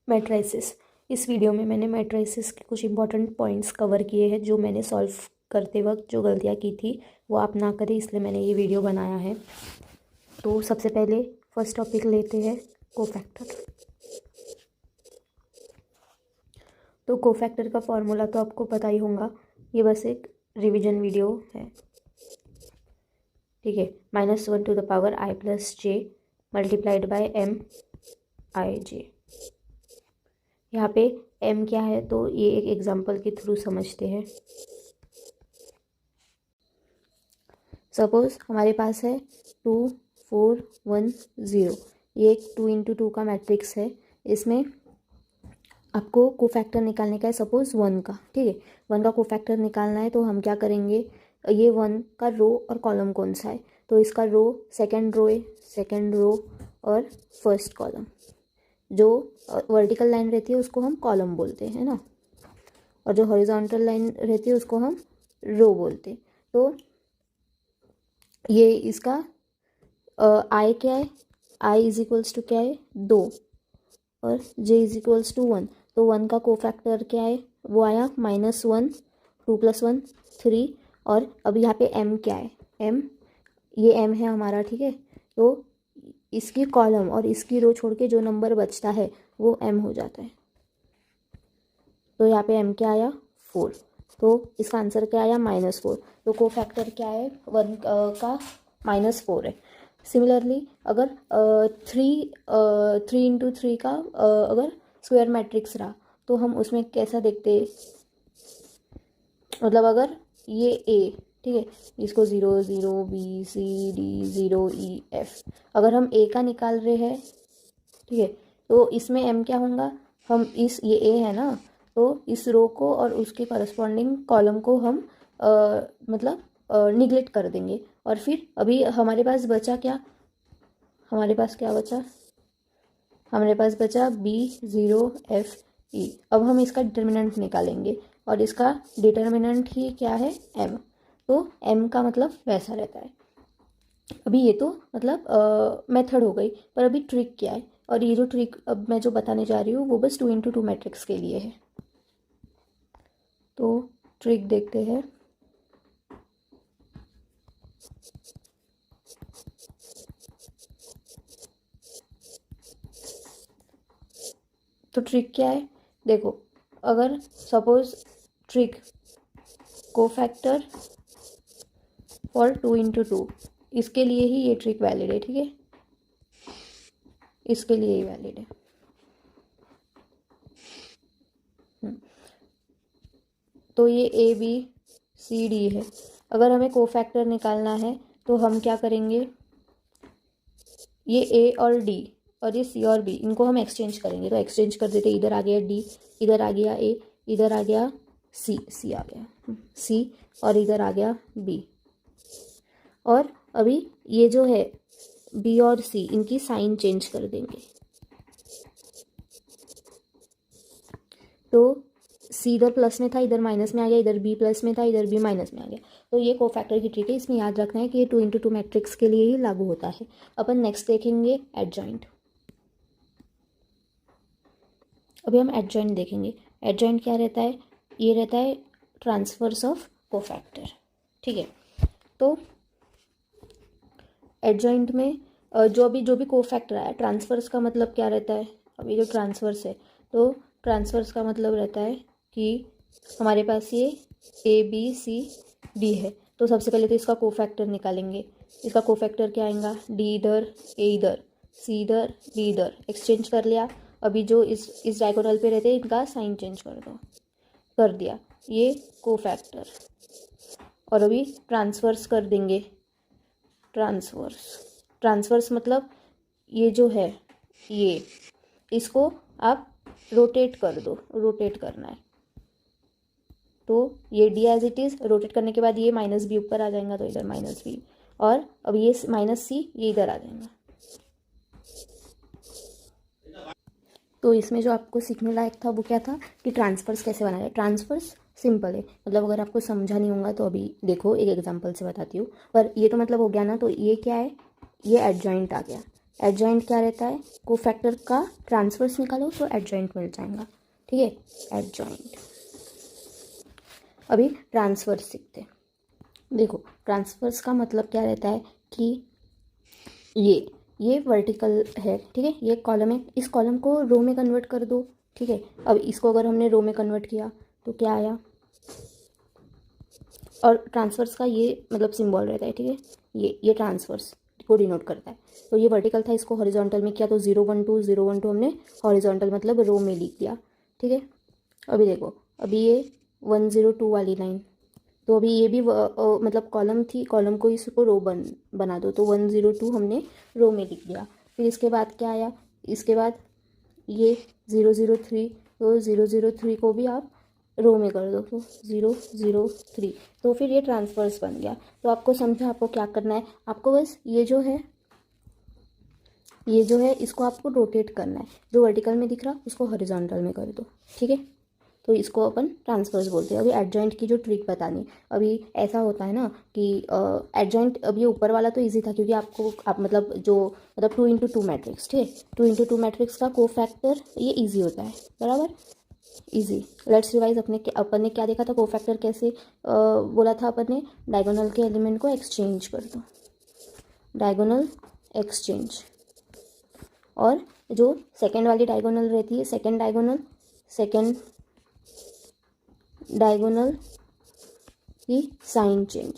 Matrices. इस video में मैंने मैट्रिसेस के कुछ इंपॉर्टेंट पॉइंट्स कवर किए हैं जो मैंने सॉल्व करते वक्त जो गलतियाँ की थी वो आप ना करें, इसलिए मैंने ये वीडियो बनाया है। तो सबसे पहले फर्स्ट टॉपिक लेते हैं कोफैक्टर। तो कोफैक्टर का फॉर्मूला तो आपको पता ही होगा, ये बस एक रिवीजन वीडियो है, ठीक है। -1 to the power i plus j multiplied by m i j। यहाँ पे m क्या है तो ये एक एग्जांपल के थ्रू समझते हैं। सपोज हमारे पास है 2 4 1 0, ये एक 2 into 2 का मैट्रिक्स है। इसमें आपको कोफैक्टर निकालने का है, सपोज 1 का, ठीक है। 1 का कोफैक्टर निकालना है तो हम क्या करेंगे, ये 1 का रो और कॉलम कौन सा है, तो इसका रो सेकंड रो है, सेकंड रो और फर्स्ट कॉलम। जो वर्टिकल लाइन रहती है उसको हम कॉलम बोलते हैं ना, और जो हॉरिजॉन्टल लाइन रहती है उसको हम रो बोलते हैं। तो ये इसका आई क्या है, आई इज इक्वल्स टू क्या है 2 और j इज इक्वल्स टू 1। तो 1 का कोफैक्टर क्या है वो आया -1, 2 + 1 3। और अब यहाँ पे m क्या है, m, ये m है हमारा, ठीक है। तो इसकी कॉलम और इसकी रो छोड़ के जो नंबर बचता है वो m हो जाता है। तो यहाँ पे m क्या आया 4, तो इसका आंसर क्या आया -4। तो कोफैक्टर क्या है 1 का -4 है। सिमिलरली अगर 3 into 3 का अगर स्क्वायर मैट्रिक्स रहा तो हम उसमें कैसा देखते, मतलब अगर ये a, ठीक है, इसको 0 0 B C D 0 E F, अगर हम a का निकाल रहे हैं, ठीक है, तो इसमें m क्या होगा, हम इस ये a है ना, तो इस रो को और उसके करस्पॉन्डिंग कॉलम को हम मतलब निगलेक्ट कर देंगे। और फिर अभी हमारे पास बचा क्या, हमारे पास क्या बचा, हमारे पास बचा B 0 F E। अब हम इसका डिटर्मिनेंट निकालेंगे और इसका डिटर्मिनेंट ही क्या है m, तो m का मतलब वैसा रहता है। अभी ये तो मतलब मेथड हो गई, पर अभी ट्रिक क्या है, और ये जो ट्रिक अब मैं जो बताने जा रही हूँ वो बस 2 into 2 मैट्रिक्स के लिए है। तो ट्रिक देखते हैं। तो ट्रिक क्या है, देखो, अगर suppose trick cofactor for 2 into 2, इसके लिए ही ये ट्रिक वैलिड है, ठीक है, इसके लिए ही वैलिड है। तो ये A B C D है। अगर हमें कोफैक्टर निकालना है तो हम क्या करेंगे, ये A और D और ये C और B, इनको हम एक्सचेंज करेंगे। तो एक्सचेंज कर देते, इधर आ गया D, इधर आ गया A, इधर आ गया C, C आ गया C, और इधर आ गया B। और अभी ये जो है B और C, इनकी साइन चेंज कर देंगे। तो C इधर प्लस में था, इधर माइनस में आ गया, इधर B प्लस में था, इधर B माइनस में आ गया। तो ये कोफैक्टर की ट्रिक है, इसमें याद रखना है कि ये 2 into 2 मैट्रिक्स के लिए ही लागू होता है। अपन नेक्स्ट देखेंगे एडजॉइंट। अभी हम एडजॉइंट देखेंगे। एडजॉइंट क्या रहता है, ये रहता है ट्रांसफर्स ऑफ कोफैक्टर, ठीक है। तो एडजॉइंट में जो भी कोफैक्टर आया, ट्रांसफर्स का मतलब क्या रहता है, अभी जो ट्रांसफर्स है, तो ट्रांसफर्स का मतलब रहता है कि हमारे पास ये A B C D है। तो सबसे पहले तो इसका कोफैक्टर निकालेंगे। इसका कोफैक्टर क्या आएगा, D इधर A इधर C इधर D इधर, एक्सचेंज कर लिया। अभी जो इस डायगोनल पे रहते हैं इनका साइन चेंज कर दो, कर दिया, ये कोफैक्टर। और अभी ट्रांसफर्स कर देंगे। ट्रांसफर्स मतलब ये जो है ये, इसको आप रोटेट कर दो, रोटेट करना है। तो ये D as it is, rotate करने के बाद ये -B ऊपर आ जाएगा, तो इधर -B, और अब ये -C ये इधर आ जाएगा। तो इसमें जो आपको सीखने लायक था वो क्या था कि ट्रांसफर्स कैसे बनाना है। ट्रांसफर्स सिंपल है, मतलब अगर आपको समझा नहीं होगा तो अभी देखो एक एग्जांपल से बताती हूँ। पर ये तो मतलब हो गया ना, तो ये क्या है, ये एडजॉइंट आ गया। एडजॉइंट क्या रहता है, कोफैक्टर का ट्रांसवर्स निकालो तो एडजॉइंट मिल जाएगा, ठीक है, एडजॉइंट। अभी ट्रांसवर्स सीखते हैं। देखो ट्रांसवर्स का मतलब क्या रहता है कि ये वर्टिकल है, ठीक है, ये कॉलम है, इस कॉलम को रो में कन्वर्ट कर दो, ठीक है। अब इसको अगर हमने रो में कन्वर्ट किया तो क्या आया, और ट्रांसवर्स का ये मतलब सिंबल रहता है, ठीक है, ये ट्रांसवर्स को डिनोट करता है। तो ये वर्टिकल था, इसको हॉरिजॉन्टल में किया तो 0 1 2 हमने हॉरिजॉन्टल मतलब रो में लिख दिया, ठीक है। अभी देखो, अभी ये 1 0 2 वाली लाइन, तो अभी ये भी मतलब कॉलम थी, कॉलम को इसको रो बना दो, तो 1 0 2 हमने रो में लिख दिया। फिर इसके बाद क्या आया, इसके बाद ये 0 0 3, तो 0 0 3 को भी आप रो में कर दो, तो 0 0 3, तो फिर ये ट्रांसवर्स बन गया। तो आपको समझा आपको क्या करना है, आपको बस ये जो है इसको आपको रोटेट करना है, जो वर्टिकल में दिख रहा उसको हॉरिजॉन्टल में कर दो, ठीक है। तो इसको अपन ट्रांसवर्स बोलते हैं। अभी एडजॉइंट की जो ट्रिक बतानी, अभी ऐसा होता है ना कि एडजॉइंट, अब ये ऊपर वाला तो इजी था क्योंकि आप मतलब जो मतलब 2 × 2 मैट्रिक्स, ठीक है, 2 × 2 मैट्रिक्स का कोफैक्टर ये इजी होता है, बराबर, इजी। लेट्स रिवाइज, अपन ने क्या देखा था, कोफैक्टर कैसे बोला था अपन ने, डायगोनल के एलिमेंट को एक्सचेंज कर दो, डायगोनल एक्सचेंज, और जो सेकेंड वाली डायगोनल रहती है, सेकेंड डायगोनल की साइन चेंज,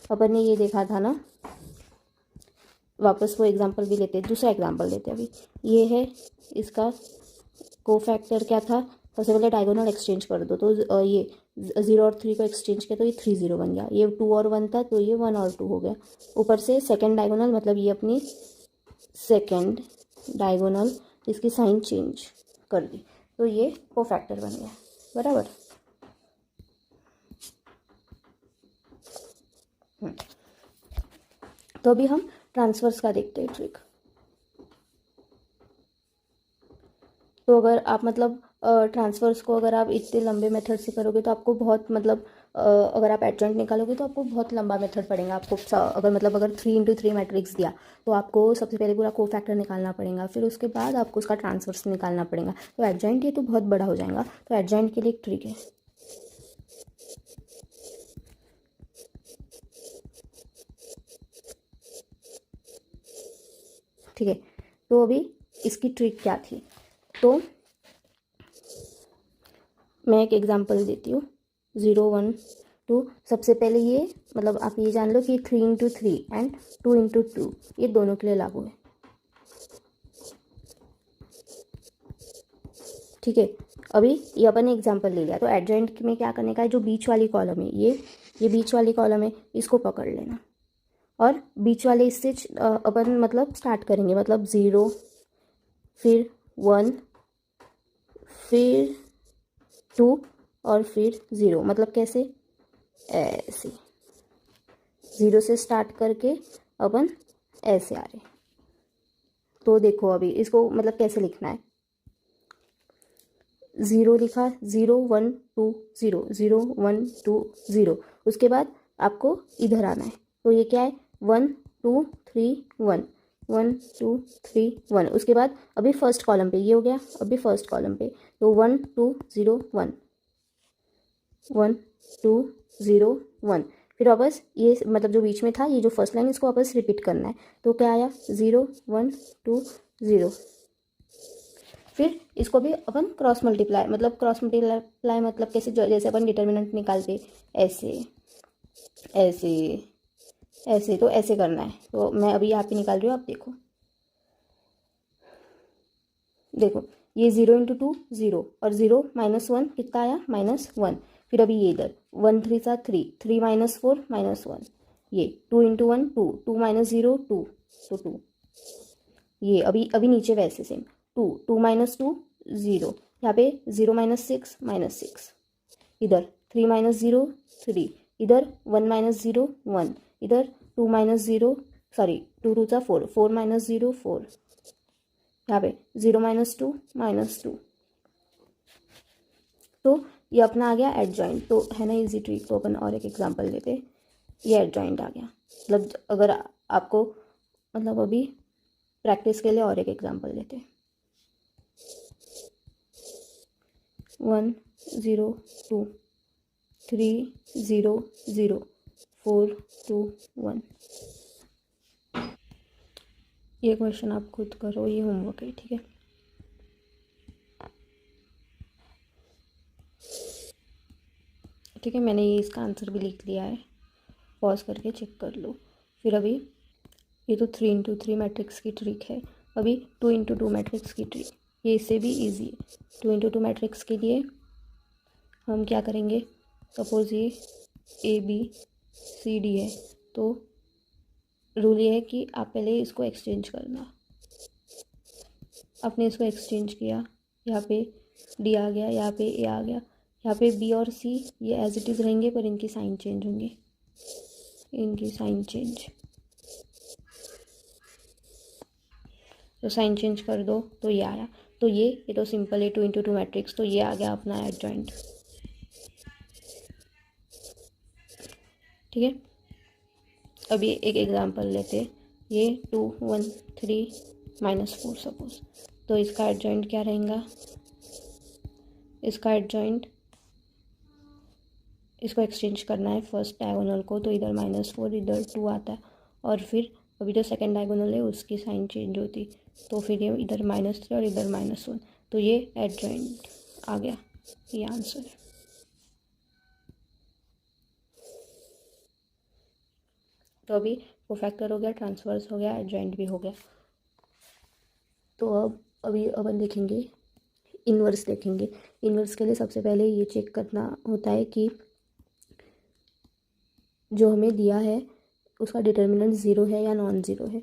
अपन ने ये देखा था ना। वापस वो एग्जांपल भी लेते हैं, दूसरा एग्जांपल लेते हैं। अभी ये है, इसका कोफैक्टर क्या था, सबसे पहले डायगोनल एक्सचेंज कर दो, तो ये 0 और 3 को एक्सचेंज किया तो ये 3 0 बन गया, ये 2 और 1 था तो ये 1 और 2 हो गया। ऊपर से सेकेंड डायगोनल मतलब ये अपनी सेकेंड डायगोनल, इसकी साइन चेंज कर दी, तो ये कोफैक्टर बन गया, बराबर। तो अभी हम ट्रांसवर्स का देखते हैं ट्रिक। तो अगर आप मतलब ट्रांसवर्स को अगर आप इतने लंबे मेथड से करोगे तो आपको बहुत मतलब अगर आप एडजॉइंट निकालोगे तो आपको बहुत लंबा मेथड पड़ेगा। आपको अगर 3 × 3 मैट्रिक्स दिया तो आपको सबसे पहले पूरा कोफैक्टर निकालना पड़ेगा, फिर उसके बाद आपको उसका ट्रांसवर्स निकालना पड़ेगा। तो एडजॉइंट ये तो बहुत बड़ा हो जाएगा। तो एडजॉइंट के लिए एक ट्रिक है, ठीक है। तो अभी इसकी ट्रिक क्या थी, तो मैं एक एग्जांपल देती हूँ। 0 1 2, सबसे पहले ये मतलब आप ये जान लो कि 3 × 3 एंड 2 × 2 ये दोनों के लिए लागू है, ठीक है। अभी ये अपन ने एग्जांपल ले लिया, तो एडजॉइंट में क्या करने का है, जो बीच वाली कॉलम है, ये बीच वाली कॉलम है, इसको पकड़ लेना, और बीच वाले इससे अपन मतलब स्टार्ट करेंगे, मतलब 0 फिर 1 फिर 2 और फिर 0, मतलब कैसे, ऐसे 0 से स्टार्ट करके अपन ऐसे आ रहे। तो देखो अभी इसको मतलब कैसे लिखना है, 0 लिखा, 0 1 2 0 0 1 2 0, उसके बाद आपको इधर आना है, तो ये क्या है, 1 2 3 1 1 2 3 1, उसके बाद अभी फर्स्ट कॉलम पे ये हो गया, अभी फर्स्ट कॉलम पे तो 1 2 0 1 1 2 0 1, फिर वापस ये मतलब जो बीच में था ये जो फर्स्ट लाइन इसको वापस रिपीट करना है, तो क्या आया 0 1 2 0, फिर इसको भी अपन क्रॉस मल्टीप्लाई मतलब कैसे, जैसे अपन डिटर्मिनेंट निकालते ऐसे ऐसे ऐसे, तो ऐसे करना है। तो मैं अभी यहाँ पे निकाल रही हूँ, आप देखो ये 0 × 2 0 और 0 -1 कितना आया, -1, फिर अभी ये इधर 1 3 3 3 -4 -1, ये 2 × 1 2 2 -0 2, तो 2, ये अभी नीचे वैसे सेम 2 2 -2 0, यहाँ पे 0 -6 -6, इधर 3 -0 3, इधर 1 -0 1, इधर 2 -0 सॉरी 2 2 4 4 -0 4, यहाँ पे 0 -2 -2। तो ये अपना आ गया एडजॉइंट, तो है ना इजी ट्रिक। तो अपन और एक एग्जांपल लेते, ये एडजॉइंट आ गया, मतलब अगर आपको मतलब अभी प्रैक्टिस के लिए और एक एग्जांपल लेते हैं। 1 0 2 3 0 0 4 2 1। ये क्वेश्चन आप खुद करो, ये होमवर्क है, ठीक है। ठीक है, मैंने ये इसका आंसर भी लिख लिया है, पॉज करके चेक कर लो। फिर अभी ये तो 3 into 3 मैट्रिक्स की ट्रिक है। अभी 2 into 2 मैट्रिक्स की ट्रिक, ये इससे भी इजी है। 2 into 2 मैट्रिक्स के लिए हम क्या करेंगे, सपोज़ ये ABCD है, तो रूल ये है कि आप पहले इसको एक्सचेंज करना। आपने इसको एक्सचेंज किया, यहाँ पे D आ गया, यहाँ पे A आ गया, यहाँ पे B और C ये एज इट इज़ रहेंगे, पर इनकी साइन चेंज होंगे, इनकी साइन चेंज। तो साइन चेंज कर दो तो ये आया। तो ये तो सिंपल है 2 into 2 मैट्रिक्स, तो ये आ गया अपना एडजॉइंट। ठीक है, अभी एक एग्जांपल लेते हैं। ये 2 1 3 -4 सपोज, तो इसका एडजॉइंट क्या रहेगा, इसका एडजॉइंट, इसको एक्सचेंज करना है फर्स्ट डायगोनल को, तो इधर -4 इधर 2 आता है, और फिर अभी जो सेकंड डायगोनल है उसकी साइन चेंज होती, तो फिर ये इधर -3 और इधर -1, तो ये एडजॉइंट आ गया, ये आंसर है। तो अभी कोफैक्टर हो गया, ट्रांसवर्स हो गया, एडजॉइंट भी हो गया। तो अब अभी अपन देखेंगे इन्वर्स, देखेंगे। इन्वर्स के लिए सबसे पहले ये चेक करना होता है कि जो हमें दिया है उसका डिटर्मिनेंट 0 है या नॉन ज़ीरो है।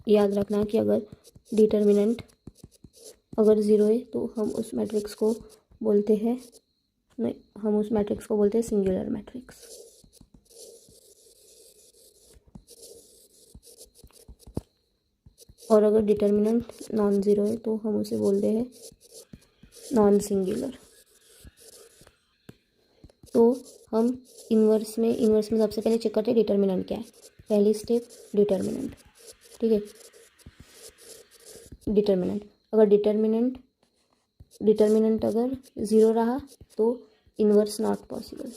याद रखना कि अगर डिटर्मिनेंट अगर 0 है तो हम उस मैट्रिक्स को बोलते हैं, नहीं, हम उस मैट्रिक्स को बोलते हैं सिंगुलर मैट्रिक्स। और अगर डिटर्मिनेंट नॉन ज़ीरो है तो हम उसे बोलते हैं नॉन सिंगुलर। तो हम इन्वर्स में सबसे पहले चेक करते हैं डिटर्मिनेंट क्या है। पहली स्टेप डिटर्मिनेंट, ठीक है। डिटर्मिनेंट अगर डिटर्मिनेंट अगर 0 रहा तो इन्वर्स नॉट पॉसिबल,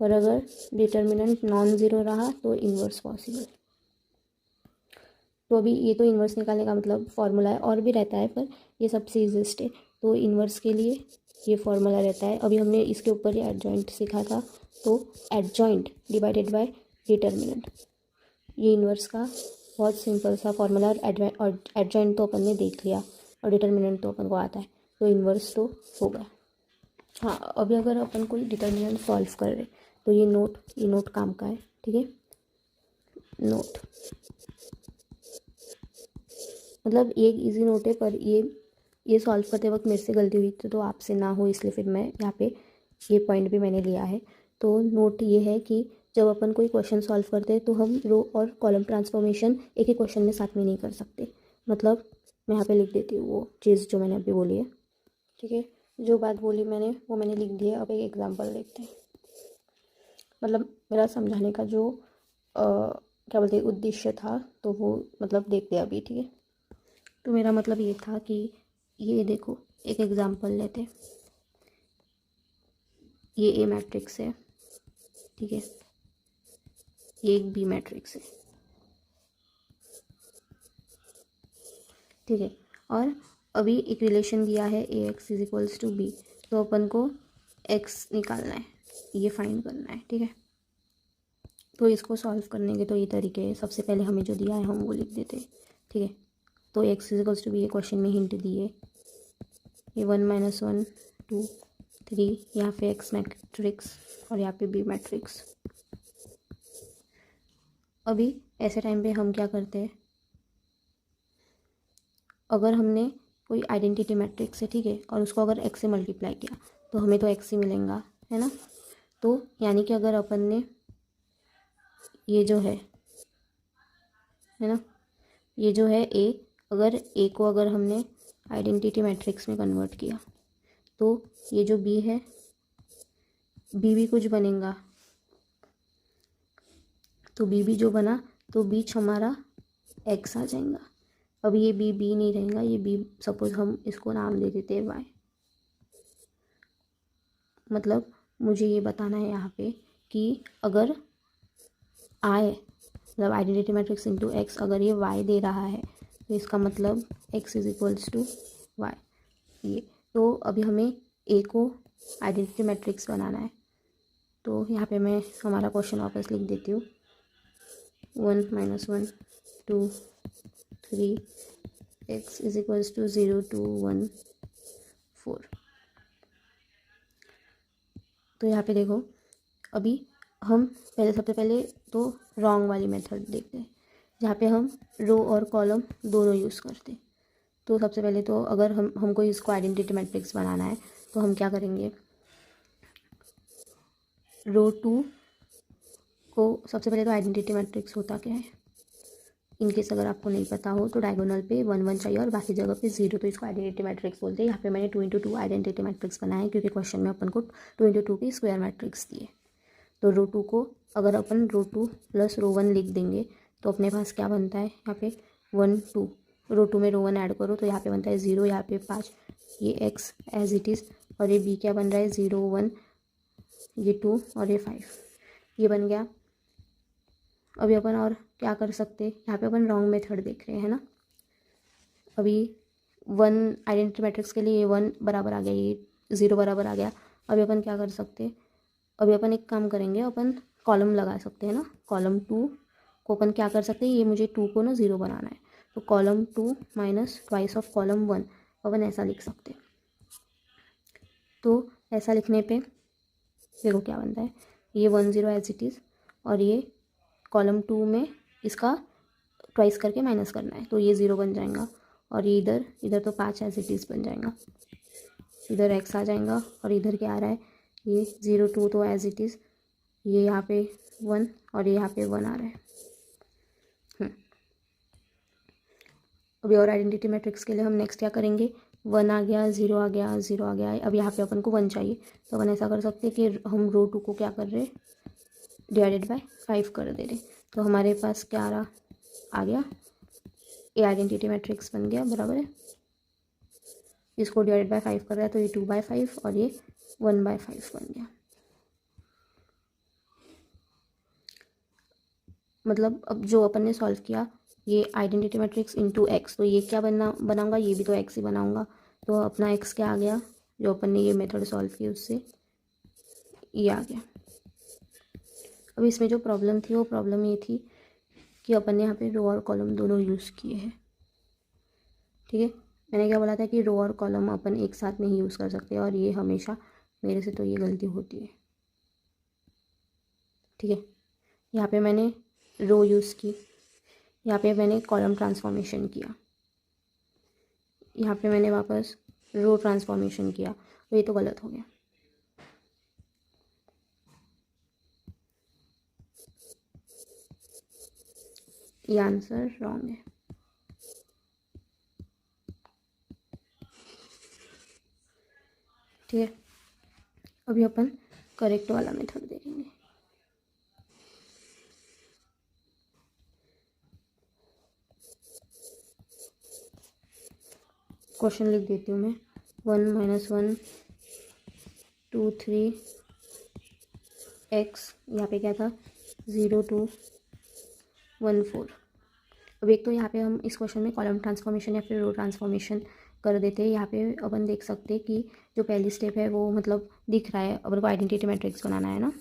और अगर डिटर्मिनेंट नॉन ज़ीरो रहा तो इन्वर्स पॉसिबल। तो अभी ये तो इन्वर्स निकालने का मतलब फॉर्मूला है, और भी रहता है पर ये सबसे ईजीएस्ट है। तो इन्वर्स के लिए ये फॉर्मूला रहता है। अभी हमने इसके ऊपर ये एडजॉइंट सीखा था, तो एडजॉइंट डिवाइडेड बाय डिटर्मिनेंट, ये इन्वर्स का बहुत सिंपल सा फॉर्मूला। और एडजॉइंट तो अपन ने देख लिया और डिटर्मिनेंट तो अपन को आता है, तो इन्वर्स तो होगा। हाँ, अभी अगर अपन कोई डिटर्मिनेंट सॉल्व कर रहे तो ये नोट काम का है, ठीक है। नोट मतलब एक इजी नोट है, पर ये सॉल्व करते वक्त मेरे से गलती हुई तो आपसे ना हो, इसलिए फिर मैं यहाँ पे ये पॉइंट भी मैंने लिया है। तो नोट ये है कि जब अपन कोई क्वेश्चन सॉल्व करते हैं तो हम रो और कॉलम ट्रांसफॉर्मेशन एक ही क्वेश्चन में साथ में नहीं कर सकते। मतलब मैं यहाँ पे लिख देती हूँ वो चीज़ जो मैंने अभी बोली है, ठीक है। जो बात बोली मैंने वो मैंने लिख दी है। अब एक एग्जांपल देखते हैं। मतलब मेरा समझाने का जो क्या बोलते हैं उद्देश्य था, तो वो मतलब देखते हैं अभी, ठीक है। तो मेरा मतलब ये था कि ये देखो, एक एग्जांपल लेते हैं। ये ए मैट्रिक्स है, ठीक है, ये एक बी मैट्रिक्स है, ठीक है। और अभी एक रिलेशन दिया है A X is equals to B, तो अपन को एक्स निकालना है, ये फाइंड करना है, ठीक है। तो इसको सॉल्व करने के तो ये तरीके हैं। सबसे पहले हमें जो दिया है हम वो लिख देते हैं, ठीक है। तो x is equals to b, ये क्वेश्चन में हिंट दिए, ये 1 - 1 2 3, यहाँ पे एक्स मैट्रिक्स और यहाँ पे बी मैट्रिक्स। अभी ऐसे टाइम पे हम क्या करते हैं, अगर हमने कोई आइडेंटिटी मैट्रिक्स है, ठीक है, और उसको अगर एक्स से मल्टीप्लाई किया तो हमें तो एक्स ही मिलेगा, है ना। तो यानी कि अगर अपन ने ये जो है ना, ये जो है ए, अगर ए को अगर हमने आइडेंटिटी मैट्रिक्स में कन्वर्ट किया तो ये जो बी है, बी भी कुछ बनेगा, तो बी भी जो बना तो बीच हमारा एक्स आ जाएगा। अब ये बी नहीं रहेगा, ये बी सपोज हम इसको नाम दे देते हैं वाई। मतलब मुझे ये बताना है यहाँ पे कि अगर आई मतलब आइडेंटिटी मैट्रिक्स इंटू एक्स अगर ये वाई दे रहा है तो इसका मतलब x is equals to y. ये तो अभी हमें ए को आइडेंटिटी मैट्रिक्स बनाना है। तो यहाँ पे मैं हमारा क्वेश्चन वापस लिख देती हूँ। 1 - 1 2 3 x इज इक्वल्स टू 0 2 1 4। तो यहाँ पे देखो अभी हम सबसे पहले तो रॉन्ग वाली मेथड देखते हैं जहाँ पे हम रो और कॉलम दोनों यूज़ करते हैं। तो सबसे पहले तो अगर हमको इसको आइडेंटिटी मैट्रिक्स बनाना है तो हम क्या करेंगे, रो 2 को सबसे पहले तो आइडेंटिटी मैट्रिक्स होता क्या है इनकेस अगर आपको नहीं पता हो तो डायगोनल पे 1 1 चाहिए और बाकी जगह पे 0, तो इसको आइडेंटिटी मैट्रिक्स बोलते हैं। यहाँ पे मैंने 2 × 2 आइडेंटिटी मैट्रिक्स बनाया है क्योंकि क्वेश्चन में अपन को 2 × 2 की स्क्वायर मैट्रिक्स दिए। तो रो 2 को अगर अपन रो 2 प्लस रो 1 लिख देंगे तो अपने पास क्या बनता है, यहाँ पे 1 2 रो 2 में रो 1 ऐड करो तो यहाँ पे बनता है 0, यहाँ पे 5, ये x एज इट इज़, और ये b क्या बन रहा है 0 1, ये 2 और ये 5, ये बन गया। अभी अपन और क्या कर सकते हैं, यहाँ पे अपन रॉन्ग मेथड देख रहे हैं ना। अभी 1 आइडेंटिटी मैट्रिक्स के लिए ये 1 बराबर आ गया, ये 0 बराबर आ गया। अभी अपन क्या कर सकते हैं, अभी अपन एक काम करेंगे, अपन कॉलम लगा सकते हैं ना। कॉलम 2 को अपन क्या कर सकते हैं, ये मुझे 2 को ना 0 बनाना है तो column 2 minus twice of column 1 अपन ऐसा लिख सकते हैं। तो ऐसा लिखने पे देखो क्या बनता है, ये 1 0 एज इट इज़ और ये कॉलम 2 में इसका ट्वाइस करके माइनस करना है तो ये 0 बन जाएगा और ये इधर तो 5 एज इट इज़ बन जाएगा, इधर x आ जाएगा और इधर क्या आ रहा है, ये 0 2 तो एज इट इज़, ये यहाँ पे 1 और ये यहाँ पे 1 आ रहा है। अभी और आइडेंटिटी मैट्रिक्स के लिए हम नेक्स्ट क्या करेंगे, 1 आ गया 0 आ गया 0 आ गया। अब यहाँ पे अपन को 1 चाहिए तो अपन ऐसा कर सकते हैं कि हम रो 2 को क्या कर रहे, डिवाइडेड बाय 5 कर दे रहे। तो हमारे पास क्या आ गया, ए आइडेंटिटी मैट्रिक्स बन गया, बराबर है। इसको डिवाइडेड बाय 5 कर रहा है तो ये 2/5 और ये 1/5 बन गया। मतलब अब जो अपन ने सॉल्व किया ये आइडेंटिटी मैट्रिक्स इंटू एक्स, तो ये क्या बनाऊंगा, ये भी तो एक्स ही बनाऊंगा। तो अपना एक्स क्या आ गया, जो अपन ने ये मेथड सॉल्व की उससे ये आ गया। अब इसमें जो प्रॉब्लम थी वो प्रॉब्लम ये थी कि अपन ने यहाँ पे रो और कॉलम दोनों यूज़ किए हैं। ठीक है, मैंने क्या बोला था कि रो और कॉलम अपन एक साथ नहीं यूज़ कर सकते और ये हमेशा मेरे से तो ये गलती होती है। ठीक है, यहाँ पे मैंने रो यूज़ की, यहाँ पे मैंने कॉलम ट्रांसफॉर्मेशन किया, यहाँ पे मैंने वापस रो ट्रांसफॉर्मेशन किया, तो ये तो गलत हो गया। ये आंसर रॉन्ग है। ठीक है, अभी अपन करेक्ट वाला मेथड देखेंगे। क्वेश्चन लिख देती हूँ मैं, 1 - 1 2 3 x, यहाँ पे क्या था 0 2 1 4। अब एक तो यहाँ पे हम इस क्वेश्चन में कॉलम ट्रांसफॉर्मेशन या फिर रो ट्रांसफॉर्मेशन कर देते हैं। यहाँ पे अपन देख सकते हैं कि जो पहली स्टेप है वो मतलब दिख रहा है, अपन को आइडेंटिटी मैट्रिक्स बनाना है ना,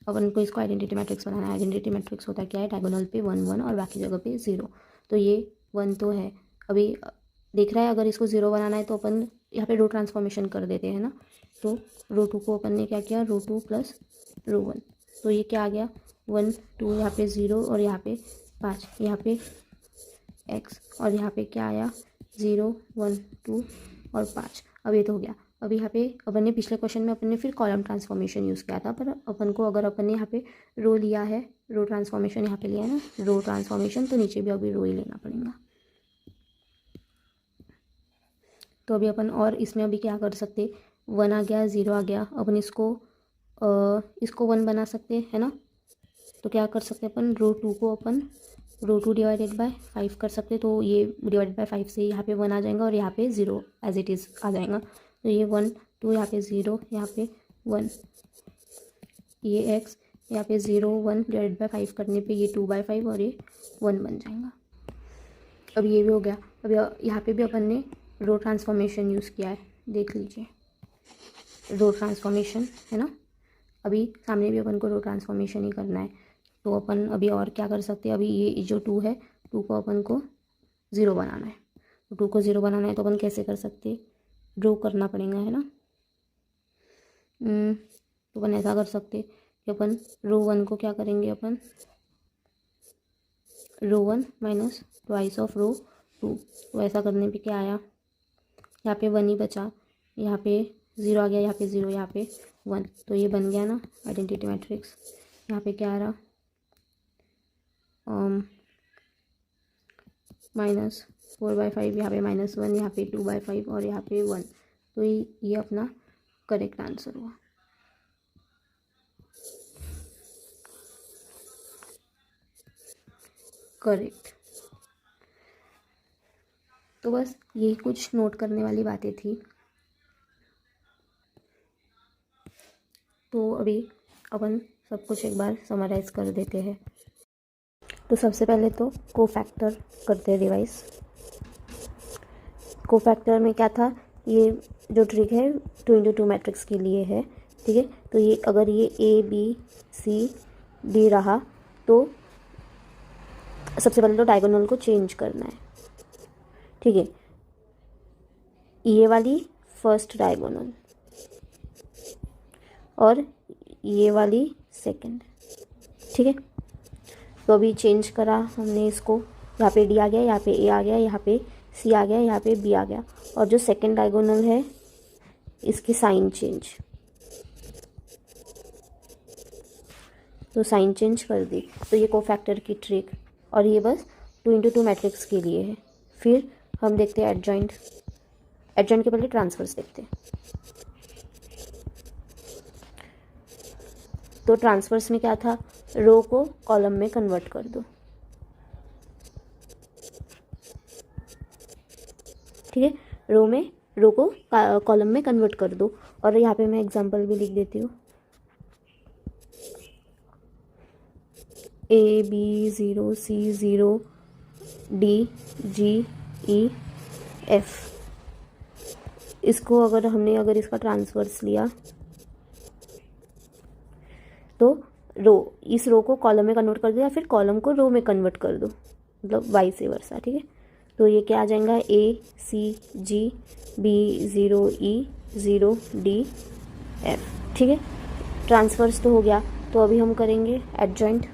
अपन को इसको आइडेंटिटी मैट्रिक्स बनाना है। आइडेंटिटी मैट्रिक्स होता क्या है, डायगोनल पे 1 1 और बाकी जगह पे 0, तो ये 1 तो है। अभी देख रहा है अगर इसको 0 बनाना है तो अपन यहाँ पे रो ट्रांसफॉर्मेशन कर देते हैं ना। तो रो 2 को अपन ने क्या किया, रो 2 प्लस रो 1, तो ये क्या आ गया 1 2, यहाँ पे 0 और यहाँ पे 5, यहाँ पे x और यहाँ पे क्या आया 0 1 2 और 5। अब ये तो हो गया। अब यहाँ पे अपन ने पिछले क्वेश्चन में अपन ने फिर कॉलम ट्रांसफॉर्मेशन यूज़ किया था, पर अपन को अगर अपन ने यहाँ पे रो लिया है, रो ट्रांसफॉर्मेशन यहाँ पे लिया है ना, रो ट्रांसफॉर्मेशन, तो नीचे भी अभी रो ही लेना पड़ेगा। तो अभी अपन और इसमें अभी क्या कर सकते, 1 आ गया 0 आ गया, अपन इसको 1 बना सकते है ना। तो क्या कर सकते हैं अपन, रो 2 को अपन रो 2 डिवाइडेड बाय 5 कर सकते हैं। तो ये डिवाइडेड बाय 5 से यहाँ पे 1 आ जाएगा और यहाँ पे 0 एज इट इज़ आ जाएगा। तो ये 1 2 यहाँ पे 0 यहाँ पे 1, ये x यहाँ पे 0 1 डिवाइडेड बाय 5 करने पे ये 2/5 और ये 1 बन जाएगा। अब ये भी हो गया। अब यहाँ पे भी अपन ने रो ट्रांसफॉर्मेशन यूज़ किया है, देख लीजिए रो ट्रांसफॉर्मेशन है ना। अभी सामने भी अपन को रो ट्रांसफॉर्मेशन ही करना है। तो अपन अभी और क्या कर सकते हैं, अभी ये जो 2 है 2 को अपन को 0 बनाना है। तो 2 को 0 बनाना है तो अपन कैसे कर सकते हैं, ड्रॉ करना पड़ेगा है ना। तो अपन ऐसा कर सकते कि अपन रो 1 को क्या करेंगे, अपन रो 1 माइनस ट्वाइस ऑफ रो 2। तो ऐसा करने पे क्या आया, यहाँ पे 1 ही बचा, यहाँ पे 0 आ गया, यहाँ पे 0 यहाँ पे 1। तो ये बन गया ना आइडेंटिटी मैट्रिक्स। यहाँ पे क्या आ रहा, -4/5, यहाँ पे -1, यहाँ पे 2/5 और यहाँ पे 1। तो ये अपना करेक्ट आंसर हुआ। करेक्ट। तो बस यही कुछ नोट करने वाली बातें थी। तो अभी अपन सब कुछ एक बार समराइज़ कर देते हैं। तो सबसे पहले तो कोफैक्टर करते हैं रिवाइज। कोफैक्टर में क्या था, ये जो ट्रिक है 2x2 मैट्रिक्स के लिए है, ठीक है। तो ये अगर ये ABCD रहा तो सबसे पहले तो डायगोनल को चेंज करना है, ठीक है। ये वाली फर्स्ट डायगोनल और ये वाली सेकंड, ठीक है। तो अभी चेंज करा हमने इसको, यहाँ पे D आ गया, यहाँ पे A आ गया, यहाँ पे C आ गया, यहाँ पे B आ गया। और जो सेकंड डायगोनल है इसकी साइन चेंज, तो साइन चेंज कर दी। तो ये कोफैक्टर की ट्रिक, और ये बस 2x2 मैट्रिक्स के लिए है। फिर हम देखते हैं एडजॉइंट। एडजॉइंट के पहले ट्रांसफर्स देखते हैं। तो ट्रांसफर्स में क्या था, रो को कॉलम में कन्वर्ट कर दो, ठीक है। रो को कॉलम में कन्वर्ट कर दो। और यहाँ पे मैं एग्जांपल भी लिख देती हूँ, AB 0 C0 DGEF। इसको अगर इसका ट्रांसफर्स लिया तो इस रो को कॉलम में कन्वर्ट कर दो या फिर कॉलम को रो में कन्वर्ट कर दो, मतलब वाइस वर्सा, ठीक है। तो ये क्या आ जाएगा, ACG B0E0DF, ठीक है। ट्रांसफर्स तो हो गया। तो अभी हम करेंगे एडजॉइंट।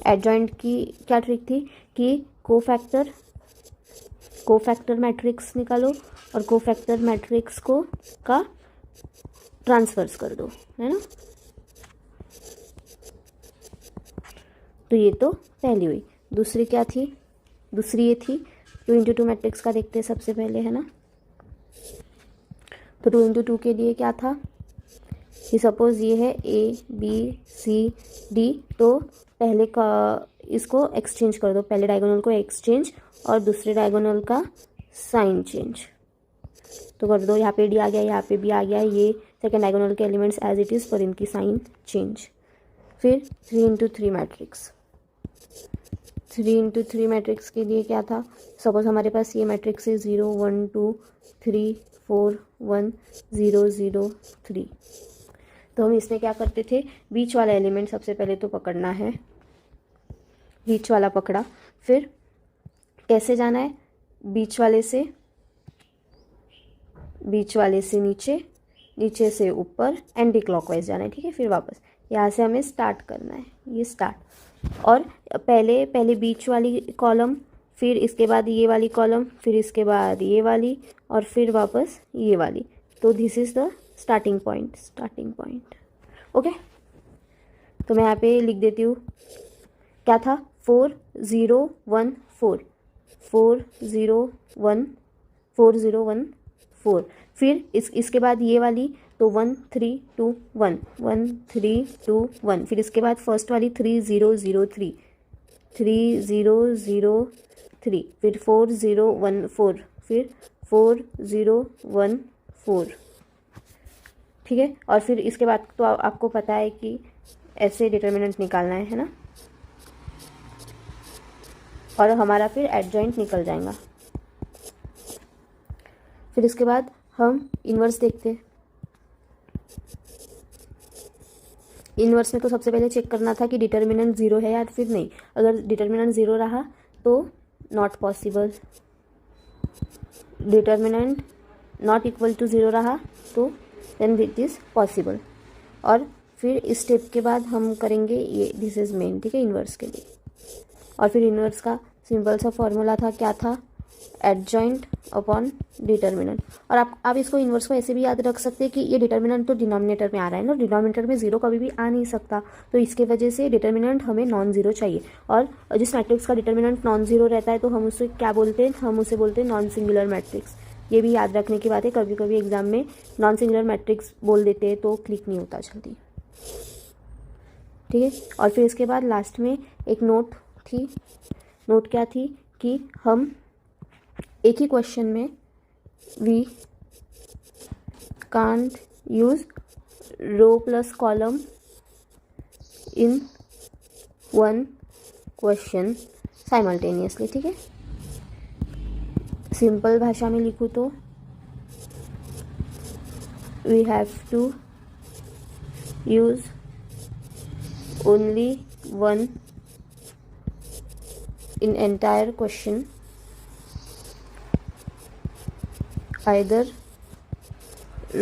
एडजॉइंट की क्या ट्रिक थी कि कोफैक्टर मैट्रिक्स निकालो और कोफैक्टर मैट्रिक्स को का ट्रांसफर्स कर दो, है ना। तो ये तो पहली हुई। दूसरी क्या थी, दूसरी ये थी 2x2 मैट्रिक्स का देखते हैं सबसे पहले, है ना। तो 2x2 के लिए क्या था कि सपोज़ ये है ABCD, तो पहले का इसको एक्सचेंज कर दो, पहले डायगोनल को एक्सचेंज और दूसरे डायगोनल का साइन चेंज तो कर दो। यहाँ पे D आ गया, यहाँ पे B आ गया, ये सेकेंड डायगोनल के एलिमेंट्स एज इट इज़ पर इनकी साइन चेंज। फिर 3x3 मैट्रिक्स। 3x3 मैट्रिक्स के लिए क्या था, सपोज हमारे पास ये मैट्रिक्स है 0 1 2 3 4 1 0 0 3। तो हम इसमें क्या करते थे, बीच वाला एलिमेंट सबसे पहले तो पकड़ना है, बीच वाला पकड़ा। फिर कैसे जाना है, बीच वाले से नीचे, नीचे से ऊपर एंटी क्लॉकवाइज जाना है, ठीक है। फिर वापस यहाँ से हमें स्टार्ट करना है, ये स्टार्ट। और पहले बीच वाली कॉलम, फिर इसके बाद ये वाली कॉलम, फिर इसके बाद ये वाली और फिर वापस ये वाली। तो this is the starting point. Okay. तो मैं यहाँ पे लिख देती हूँ, क्या था 4 0 1 4 4 0 1 4 0 1 4। फिर इसके बाद ये वाली, तो 1 3 2 1, 1 3 2 1, फिर इसके बाद फर्स्ट वाली 3 0 0 3, 3 0 0 3, फिर 4 0 1 4, फिर 4 0 1 4, ठीक है। और फिर इसके बाद तो आपको पता है कि ऐसे डिटर्मिनेंट निकालना है ना, और हमारा फिर एडजॉइंट निकल जाएगा। फिर इसके बाद हम इन्वर्स देखते हैं। इन्वर्स में तो सबसे पहले चेक करना था कि डिटर्मिनेंट ज़ीरो है या फिर नहीं। अगर डिटर्मिनेंट ज़ीरो रहा तो not possible, determinant not equal to zero रहा तो देन इट इज़ पॉसिबल। और फिर इस स्टेप के बाद हम करेंगे ये, दिस इज़ मेन, ठीक है, इन्वर्स के लिए। और फिर इन्वर्स का सिंपल सा फॉर्मूला था, क्या था, एडजॉइंट अपॉन डिटर्मिनेंट। और आप इसको इन्वर्स को ऐसे भी याद रख सकते हैं कि ये डिटर्मिनेंट तो डिनोमिनेटर में आ रहा है ना, डिनोमिनेटर में जीरो कभी भी आ नहीं सकता, तो इसके वजह से डिटर्मिनेंट हमें नॉन जीरो चाहिए। और जिस मैट्रिक्स का डिटर्मिनेंट नॉन जीरो रहता है तो हम उसे क्या बोलते हैं, हम उसे बोलते हैं नॉन सिंगुलर मैट्रिक्स। ये भी याद रखने की बात है, कभी कभी एग्जाम में नॉन सिंगुलर मैट्रिक्स बोल देते हैं तो क्लिक नहीं होता जल्दी, ठीक है। और फिर इसके बाद लास्ट में एक नोट थी, नोट क्या थी कि हम एक ही क्वेश्चन में we can't use row plus column in one question simultaneously, ठीक है। सिंपल भाषा में लिखूँ तो we have to use only one in entire question, either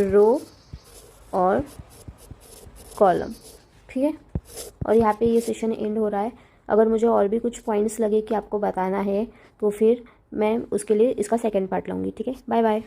row और कॉलम, ठीक है। और यहाँ पे ये सेशन एंड हो रहा है। अगर मुझे और भी कुछ पॉइंट्स लगे कि आपको बताना है तो फिर मैं उसके लिए इसका सेकंड पार्ट लाऊंगी, ठीक है। Bye bye.